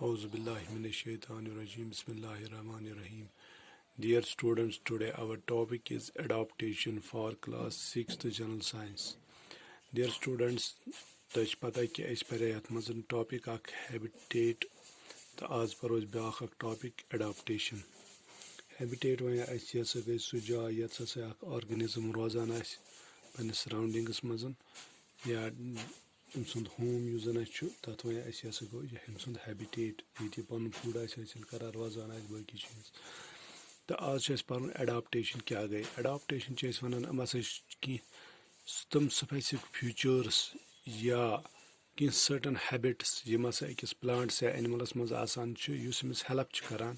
Auzu billahi minash shaitanir rajim. Bismillahir rahmanir rahim. Dear students, today our topic is adaptation for class 6th general science. Dear students, तज पता कि अस पर यथ मज topic habitat तो आज पर ब्या टॉपिक एडाप्टेशन हैबिटेट वन यह गई सह जाय ये ऑर्गेनिज्म रोजान पन्नस सराउंडिंग्स मज या अम सुंद होम युस जन तथ वन यह गो यह अम सुंद हैबिटेट ये पन फूड हासिल कर रोजान बाकी चीज तो आज पर एडाप्टेशन क्या गई एडाप्टेशन वन अम कह तम स्पेसिफिक फीचर्स या कह सर्टन हैबिट्स यम अकिस प्लांट्स या एनिमल्स मज आमिस हेल्प करान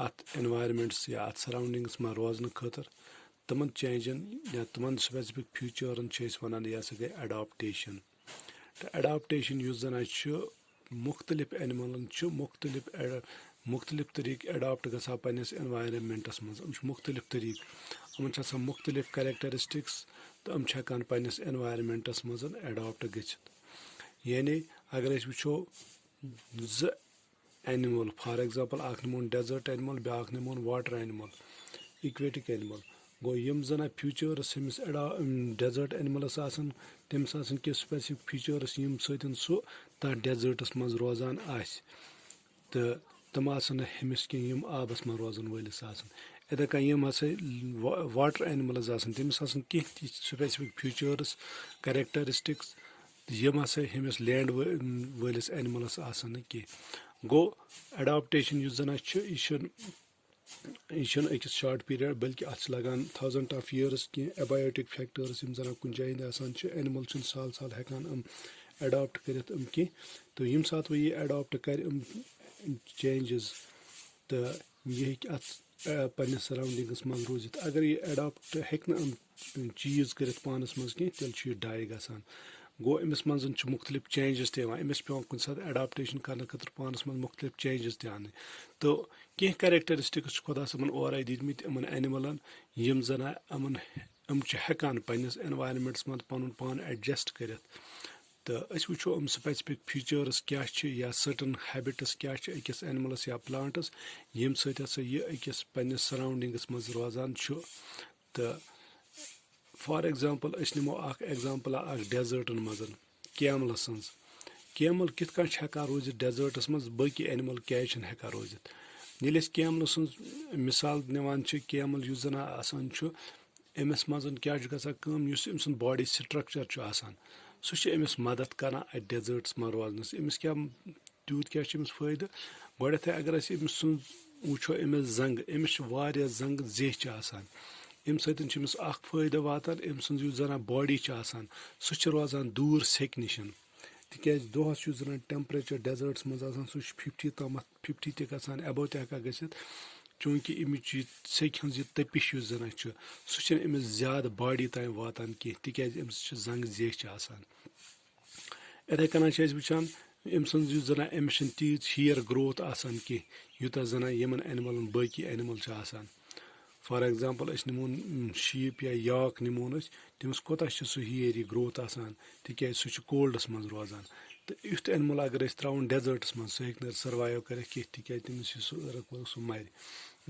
अत एनवायरमेंट्स या अत सराउंडिंग्स में रोजन खतर तमन चेंजन या तमन स्पेसिफिक फीचरन वन यह गई एडाप्टेशन तो एडाप्टेशन युस जन मुख्तलिफ एनिमलन मुख्तलिफ तरीक एडाप्ट गसा पन्निस एनवायरमेंटस मज मुख्तलिफ तरीक अमन मुख्तलिफ कैरेक्टरिस्टिक्स तो अम हेकान पन्निस एनवायरमेंटस मज एडाप्ट गच्छित यानी अगर वो ज एनिमल फॉर एग्जांपल अख निमोन desert animal back निमोन water animal aquatic animal गो यम जन फीचर्स हमिस डेजर्ट एनिमलस तमिस कह स्पेसिफिक फीचर्स यम सह तथ डेजर्टस मज रोजान तो तम हमिस कह यम आबस में रोजन वलिस इथे कन यम वाटर एनिमल्स तमिस कह स्पेसिफिक फीचर्स कैरेक्टरिस्टिक्स यम हमिस लैंड वलिस एनिमल्स कह गो एडाप्टेशन युस जन यह अकिस शॉर्ट पीरियड बल्कि अत लगान 1000 ऑफ ईयर्स कह एबायोटिक फैक्टर्स यम जन कुन जाए एनिमल साल साल हेकान एडाप्ट कर कह तो यम सात वो ये एडाप्ट कर चेंजेस तो यह पन्निस सराउंडिंग्स मज रूजित अगर यह एडाप्ट हेक चीज कर पानस मज कह तेल डाई गसान गो अमिस मज मुख्तलिफ चेंजेस अमिस पे कुन सात एडाप्टेशन करने खतर पानस मज मुख्तलिफ चेंजेस आने तो कह कैरेक्टरिस्टिक्स खुदा सबन और दितमित यमन एनिमलन यम जन अम हेकान पन्निस एनवायरमेंट्स मज पन पान एडजस्ट कर तो वो अम स्पेसिफिक फीचर्स क्या या सर्टन हैबिट्स क्या अकिस एनिमलस या प्लांटस यम सह यह अकिस पन्निस सराउंडिंग्स मज रोजान तो फॉर एग्जांपल निमो एग्जांपल डेजर्टन मज कैमल सन्स कैमल कित हेका रोजित डेजर्टस मज बाकी एनिमल क्या हेका रोजित ये कैमल सन्स मिसाल निवान कैमल युस जन अमिस मज क्या अम सुंद बॉडी स्ट्रक्चर आसान सह अमिस मदद कर डेजर्ट्स में रोजनस अमिस क्या तूत क्या फायदे गोडे अगर अमिस वो अमिस जंग अमिस जंग जेह आसान अम समिस फायदे वातान अम सुस जन बॉडी सह रोजान दूर सेक नश तिक दोहस जन टेम्परेचर डेजर्ट्स मज सह 50 तम 50 तक गसान एबो तक गसित चूंकि अमिच सेक हज तपिश जन सह अमिस ज्यादा बॉडी तान वातान कह तिक अमिस जंग जेह आसान इथे कन वुचान अम जन अमिस तीज हेयर ग्रोथ आसान कह यूता जन यमन एनिमलन बाकी एनिमल आसान फॉर एग्जांपल निमोन शीप या याक निमोन तमिस कोता सह हेयर ग्रोथ आसान तिक सह कोल्डस मज रोजान तो युथ एनिमल अगर त्रावन डेजर्ट्स मज सह हेक सर्वाइव कर कह तिक तमिस सह मर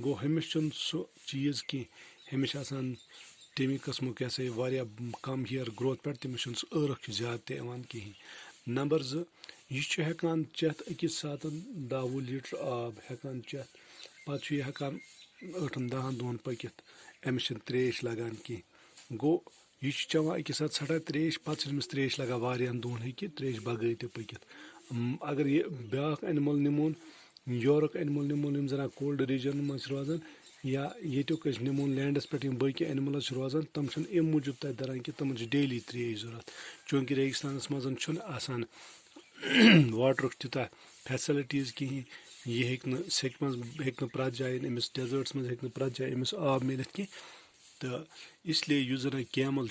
गो हमिस सह चीज कह हमिस तमी कस्मुक यह कम हेयर ग्रोथ पे तमिस अर्क ज्यादा कहें नंबर 2 यह हेकान चेत अकिस सात 10-20 लीटर आब हेकान चेत पे यह हेकान 8-10 दोन पकित अमिस त्रेश लगान कह गो यह चवान अकिस सात सटा त्रेश पे त्रेश लगान वारियान दोन हे त्रेश बगै ते पकित अगर यह ब्याक एनिमल निमोन यूरोक एनिमल निमोन यम जन कोल्ड रीजन मज रोजान या येतुक निमोन लैंडस पे बाकी एनिमल्स रोजान तम अम मूजूब तक दरान कि तम डेली त्रेश जरूरत चूंकि रेगिस्तानस मज आसान वाटर तूता फैसिलिटीज कहें यह हेक सेक मज प्रत जाए अमिस डेजर्ट्स मज हेक प्रत जाए अमिस आब मिलत कह तो इसलिए युस जन कैमल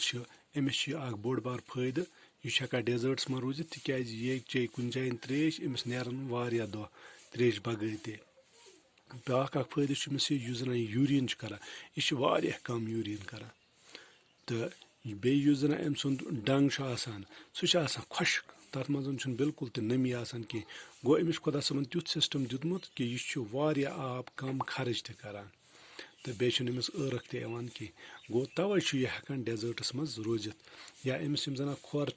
अमिस बोड़ बार फायदे यह हेका डेजर्ट्स में रूजित तिक ये चे कुन जाए त्रेश अमिस नेरन वारिया दो त्रेश बगै ते ब्याक फायदे युस जन यूरिन कर यह कम यूरिन कर तो बे युस जन अम सुंद डंग सह खुश्क तथ मज बिल्कुल त नमी आसान कह गो अमिस खुदा सबन तुथ सिस्टम दितमुत कि यह वारिया आब कम खर्च त करान तो बेच अमिस ٲरख त यवान कह गो तवे यह हेकान डेजर्टस मज रोजित या अमिस यम जना खोर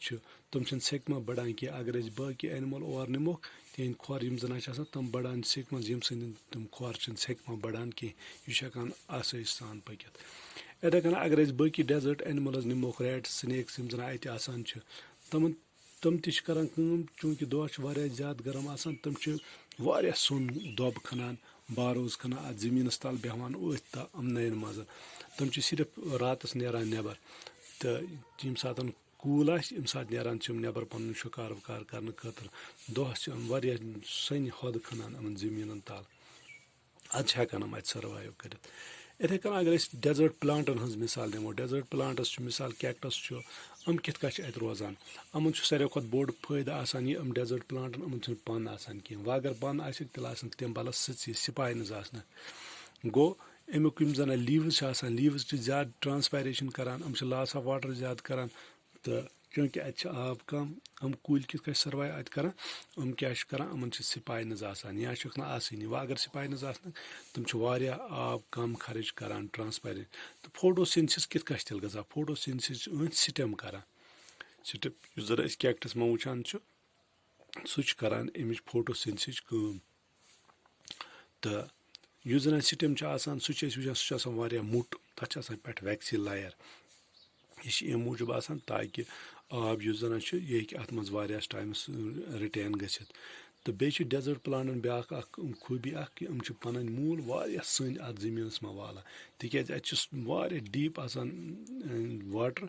तम सेकमा बढ़ान कह अगर बाकी एनिमल और निमोख तिहंद खोर यम जना तम बढ़ान सेक मज यम सद तम खोर सेकमा बढ़ान कह यह हेकान आसाइश सान पकित इथे कन अगर बाकी डेजर्ट एनिमल्स निमोख रैट्स स्नेक्स यम जना अत आसान तम तम करान चूंकि दह ज्यादा गर्म आसान तम सुन दब खनान बारोज खनान अत जमीनस तल बेहवान अथ अमन मज तम सिर्फ रातस नेरान नबर तो यम सात कूल आम सात नेरान नबर पन शिकार वकार करने खतर दहस सन हद खनान अमन जमीन तल अद हेकान अत सर्वाइव कर इथे कन अगर डेजर्ट प्लांटन हज मिसाल दिमो डेजर्ट प्लांटस मिसाल कैक्टस अम कित अत रोजान अमन सारे खुद बोड़ फायदा आसान यह डेजर्ट प्लांटन अमन पन आसान कह वह अगर पन आ तेल तम बलस सची सिपाइनस आसन गो अमुक यम जन लीव्स लीव्स ज्यादा ट्रांसपायरेशन करान अम लॉस ऑफ वाटर ज्यादा करान तो चूंकि अत आब कम अम कुल कित सर्वाइव अत करान अम क्या करान अमन सिपाइनस आसान या आसनी वह अगर सिपाइनस आसन तम आब कम खर्च करान ट्रांसपायरेशन तो फोटोसिंथेसिस कित तेल गजा फोटोसिंथेसिस स्टेम करान स्टेम इस जरा कैक्टस में वुचान सह करान अमिच फोटोसिंथेसिस तो यह जन स्टेम आसान सह वुचान सह मुट तथ पे वैक्सी लायर यह अम मूजूब आसान ताकि आब इस जन यह अत मज टाइमस रिटेन गसित तो बेच डेजर्ट प्लांटन ब्या खूबी कि अम पन मूल सन अत जमीनस में वाला तिक अत डीप आसान वाटर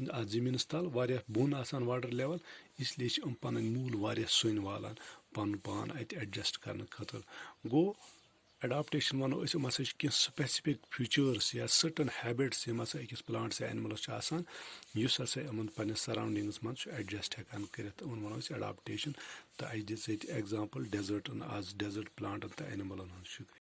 अत जमीनस तल बोन आसान वाटर लेवल इसलिए अम पन मूल सन वालान पन पान अत एडजस्ट करने खतर गो एडाप्टेशन वनो हम कह स्पेसिफिक फीचर्स या सर्टन हैबिट्स यम अकिस प्लांट्स या एनिमल्स आसान युस हसा यमन पन्निस सराउंडिंग्स मज एडजस्ट हेकान करित उन वनो एडाप्टेशन तो अस दिस एग्जांपल डेजर्टन आज डेजर्ट प्लांटन तो एनिमलन शुक्रिया।